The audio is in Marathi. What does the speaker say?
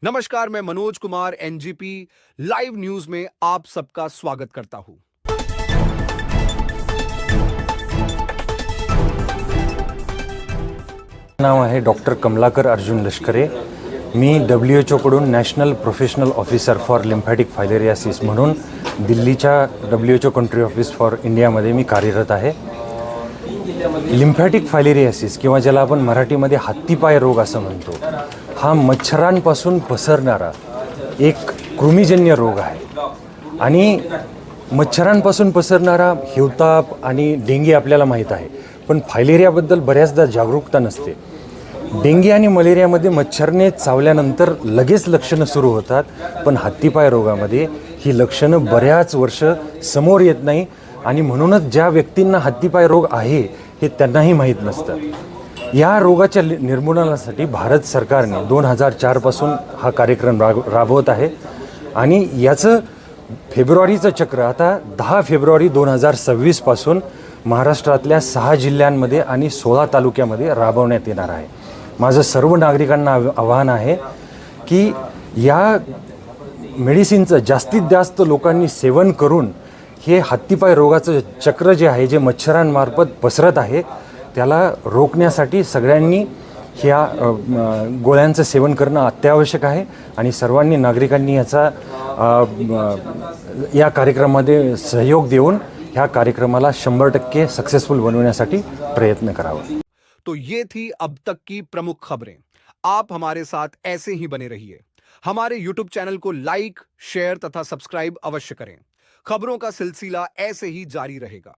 नमस्कार, मैं Manoj Kumar NGP live news में आप सबका स्वागत करता हूं। नाव आहे डॉक्टर कमलाकर अर्जुन लष्करे। मी WHO कडून national professional officer for lymphatic filariasis म्हणून दिल्लीच्या WHO कंट्री ऑफिस फॉर इंडियामध्ये मी कार्यरत आहे। लिम्फॅटिक फायलेरियासिस किंवा ज्याला आपण मराठीमध्ये हत्तीपाय रोग असं म्हणतो, हा मच्छरांपासून पसरणारा एक कृमीजन्य रोग आहे आणि मच्छरांपासून पसरणारा हिवताप आणि डेंगी आपल्याला माहीत आहे, पण फायलेरियाबद्दल बऱ्याचदा जागरूकता नसते। डेंगी आणि मलेरियामध्ये मच्छरने चावल्यानंतर लगेच लक्षणं सुरू होतात, पण हत्तीपाय रोगामध्ये ही लक्षणं बऱ्याच वर्ष समोर येत नाही आणि म्हणूनच ज्या व्यक्तींना हत्तीपाय रोग आहे हे त्यांनाही माहीत नसतं। या रोगाच्या निर्मूलनासाठी भारत सरकारने 2004 पासून हा कार्यक्रम राबवत आहे आणि याचं फेब्रुवारीचं चक्र आता 10 फेब्रुवारी 2026 पासून महाराष्ट्रातल्या 6 जिल्ह्यांमध्ये आणि 16 तालुक्यामध्ये राबवण्यात येणार आहे। माझं सर्व नागरिकांना आवाहन आहे की या मेडिसिनचं जास्तीत जास्त लोकांनी सेवन करून हे हत्तीपाय रोगाचं चक्र जे आहे, जे मच्छरांमार्फत पसरत आहे, त्याला रोखण्यासाठी सगळ्यांनी ह्या गोळ्यांचं सेवन करणं अत्यावश्यक आहे आणि सर्वांनी नागरिकांनी याचा या कार्यक्रमामध्ये सहयोग देऊन ह्या कार्यक्रमाला 100% सक्सेसफुल बनवण्यासाठी प्रयत्न करावा। तो ये थी अब तक की प्रमुख खबरें। आप हमारे साथ ऐसे ही बने रहिए। हमारे YouTube चैनल को लाइक, शेयर तथा सब्सक्राइब अवश्य करें। खबरों का सिलसिला ऐसे ही जारी रहेगा।